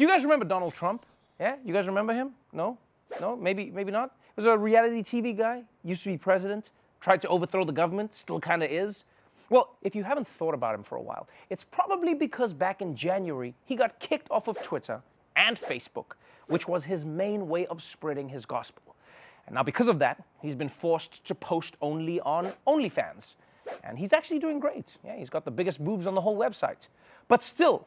Do you guys remember Donald Trump? Yeah? You guys remember him? No? No? Maybe not? He was a reality TV guy, used to be president, tried to overthrow the government, still kind of is. Well, if you haven't thought about him for a while, it's probably because back in January, he got kicked off of Twitter and Facebook, which was his main way of spreading his gospel. And now because of that, he's been forced to post only on OnlyFans. And he's actually doing great. Yeah, he's got the biggest boobs on the whole website. But still,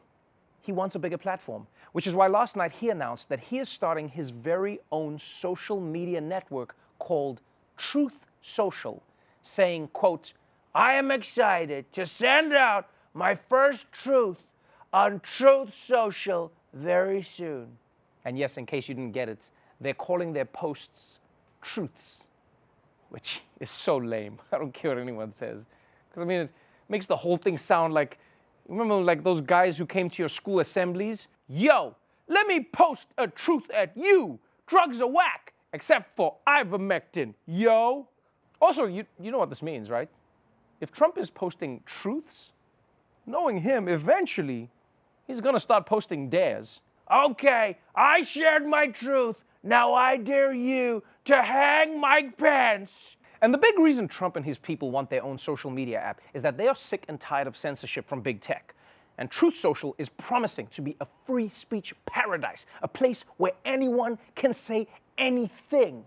he wants a bigger platform, which is why last night he announced that he is starting his very own social media network called Truth Social, saying, quote, "I am excited to send out my first truth on Truth Social very soon." And yes, in case you didn't get it, they're calling their posts truths, which is so lame. I don't care what anyone says. Because, I mean, it makes the whole thing sound like, remember like those guys who came to your school assemblies? Yo, let me post a truth at you. Drugs are whack, except for ivermectin, yo. Also, you know what this means, right? If Trump is posting truths, knowing him, eventually, he's going to start posting dares. Okay, I shared my truth. Now I dare you to hang Mike Pence. And the big reason Trump and his people want their own social media app is that they are sick and tired of censorship from big tech. And Truth Social is promising to be a free speech paradise, a place where anyone can say anything,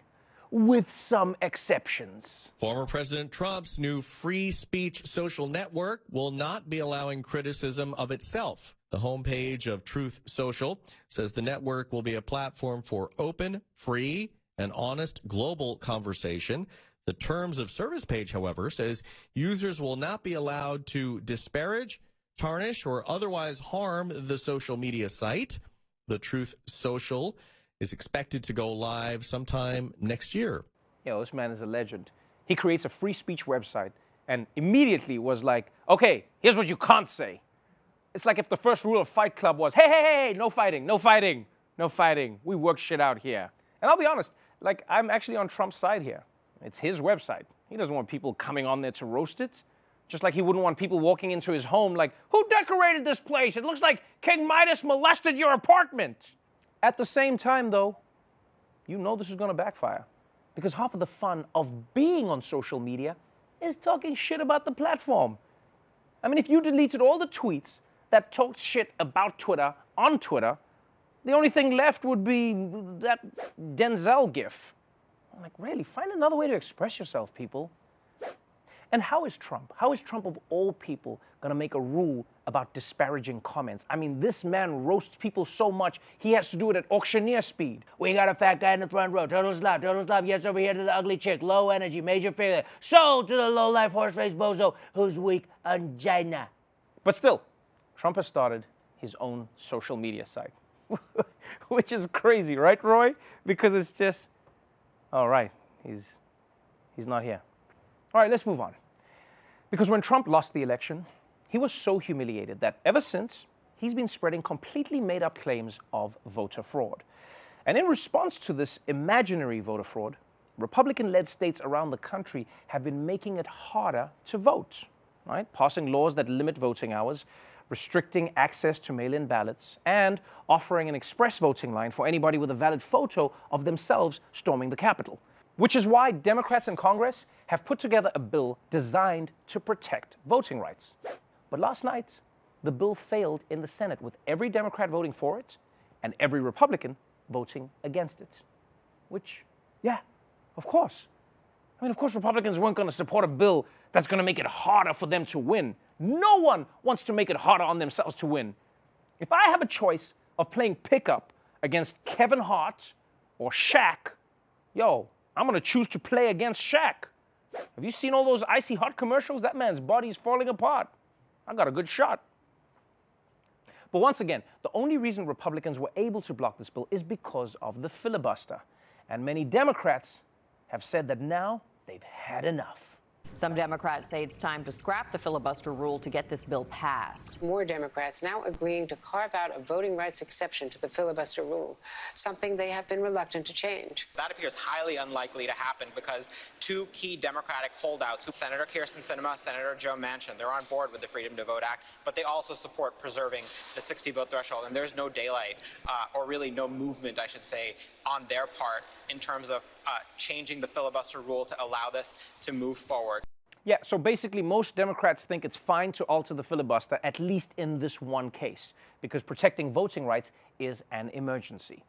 with some exceptions. Former President Trump's new free speech social network will not be allowing criticism of itself. The homepage of Truth Social says the network will be a platform for open, free, and honest global conversation. The terms of service page, however, says users will not be allowed to disparage, tarnish, or otherwise harm the social media site. The Truth Social is expected to go live sometime next year. Yo, this man is a legend. He creates a free speech website and immediately was like, okay, here's what you can't say. It's like if the first rule of Fight Club was, hey, no fighting, no fighting, no fighting. We work shit out here. And I'll be honest, like, I'm actually on Trump's side here. It's his website. He doesn't want people coming on there to roast it. Just like he wouldn't want people walking into his home like, who decorated this place? It looks like King Midas molested your apartment. At the same time, though, you know this is going to backfire. Because half of the fun of being on social media is talking shit about the platform. I mean, if you deleted all the tweets that talked shit about Twitter on Twitter, the only thing left would be that Denzel gif. I'm like, really? Find another way to express yourself, people. And how is Trump of all people going to make a rule about disparaging comments? I mean, this man roasts people so much, he has to do it at auctioneer speed. We got a fat guy in the front row. Turtle slap, yes, over here to the ugly chick. Low energy, major failure. Sold to the low-life horse-faced bozo who's weak angina. But still, Trump has started his own social media site. Which is crazy, right, Roy? Because it's just, all right, he's not here. All right, let's move on. Because when Trump lost the election, he was so humiliated that ever since, he's been spreading completely made-up claims of voter fraud. And in response to this imaginary voter fraud, Republican-led states around the country have been making it harder to vote, right? Passing laws that limit voting hours, restricting access to mail-in ballots, and offering an express voting line for anybody with a valid photo of themselves storming the Capitol. Which is why Democrats in Congress have put together a bill designed to protect voting rights. But last night, the bill failed in the Senate with every Democrat voting for it and every Republican voting against it. Which, yeah, of course. I mean, of course, Republicans weren't going to support a bill that's going to make it harder for them to win. No one wants to make it harder on themselves to win. If I have a choice of playing pickup against Kevin Hart or Shaq, yo, I'm going to choose to play against Shaq. Have you seen all those Icy Hot commercials? That man's body's falling apart. I got a good shot. But once again, the only reason Republicans were able to block this bill is because of the filibuster. And many Democrats have said that now they've had enough. Some Democrats say it's time to scrap the filibuster rule to get this bill passed. More Democrats now agreeing to carve out a voting rights exception to the filibuster rule, something they have been reluctant to change. That appears highly unlikely to happen because two key Democratic holdouts, Senator Kyrsten Sinema, Senator Joe Manchin, they're on board with the Freedom to Vote Act, but they also support preserving the 60-vote threshold. And there's no daylight, or really no movement, I should say, on their part in terms of changing the filibuster rule to allow this to move forward. Yeah, so basically most Democrats think it's fine to alter the filibuster, at least in this one case, because protecting voting rights is an emergency.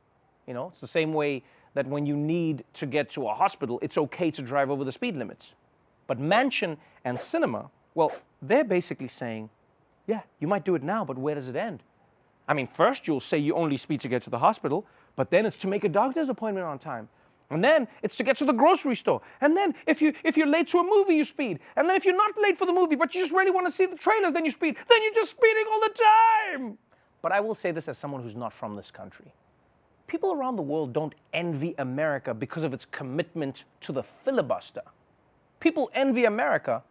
You know, it's the same way that when you need to get to a hospital, it's okay to drive over the speed limits. But Manchin and Sinema, well, they're basically saying, yeah, you might do it now, but where does it end? I mean, first you'll say you only speed to get to the hospital, but then it's to make a doctor's appointment on time. And then it's to get to the grocery store. And then if you're late to a movie, you speed. And then if you're not late for the movie, but you just really want to see the trailers, then you speed. Then you're just speeding all the time. But I will say this as someone who's not from this country. People around the world don't envy America because of its commitment to the filibuster. People envy America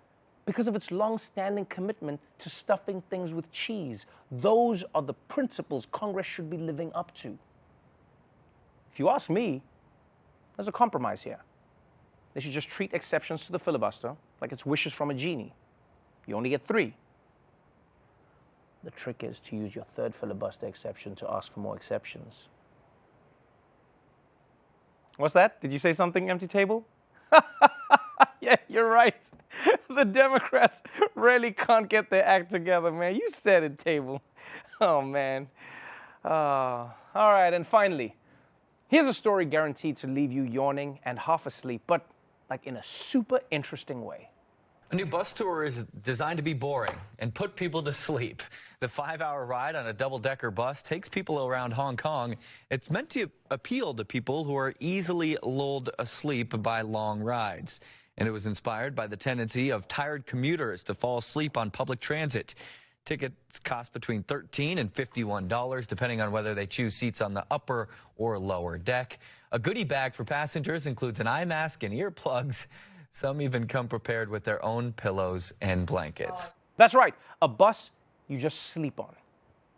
because of its long-standing commitment to stuffing things with cheese. Those are the principles Congress should be living up to. If you ask me, there's a compromise here. They should just treat exceptions to the filibuster like it's wishes from a genie. You only get 3. The trick is to use your 3rd filibuster exception to ask for more exceptions. What's that? Did you say something, empty table? Yeah, you're right. The Democrats really can't get their act together, man. You said it, table. Oh, man. All right, and finally, here's a story guaranteed to leave you yawning and half asleep, but like in a super interesting way. A new bus tour is designed to be boring and put people to sleep. The 5-hour ride on a double-decker bus takes people around Hong Kong. It's meant to appeal to people who are easily lulled asleep by long rides. And it was inspired by the tendency of tired commuters to fall asleep on public transit. Tickets cost between $13 and $51, depending on whether they choose seats on the upper or lower deck. A goodie bag for passengers includes an eye mask and earplugs. Some even come prepared with their own pillows and blankets. That's right, a bus you just sleep on,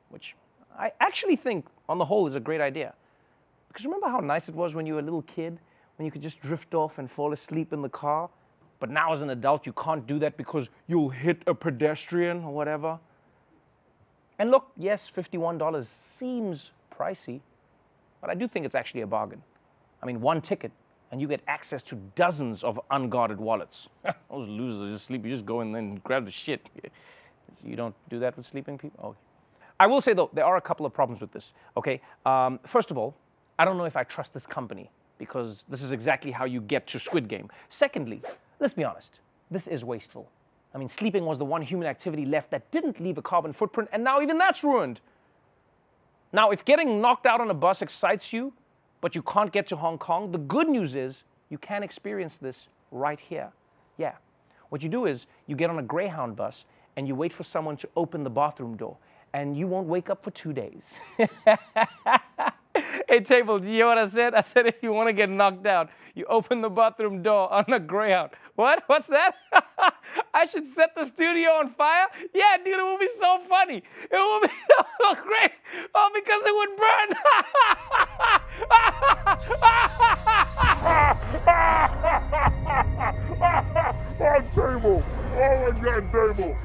which I actually think, on the whole, is a great idea. Because remember how nice it was when you were a little kid, when you could just drift off and fall asleep in the car? But now as an adult, you can't do that because you'll hit a pedestrian or whatever. And look, yes, $51 seems pricey, but I do think it's actually a bargain. I mean, 1 ticket, and you get access to dozens of unguarded wallets. Those losers just sleep. You just go in and grab the shit. You don't do that with sleeping people? Okay. I will say, though, there are a couple of problems with this, okay? First of all, I don't know if I trust this company because this is exactly how you get to Squid Game. Secondly, let's be honest, this is wasteful. I mean, sleeping was the one human activity left that didn't leave a carbon footprint, and now even that's ruined. Now, if getting knocked out on a bus excites you, but you can't get to Hong Kong, the good news is you can experience this right here. Yeah. What you do is you get on a Greyhound bus and you wait for someone to open the bathroom door, and you won't wake up for 2 days. Hey, table, do you hear what I said? I said if you want to get knocked out, you open the bathroom door on a Greyhound. What? What's that? I should set the studio on fire? Yeah, dude, it would be so funny. It would be so great. Oh, because it would burn. On table. Oh, my God, table.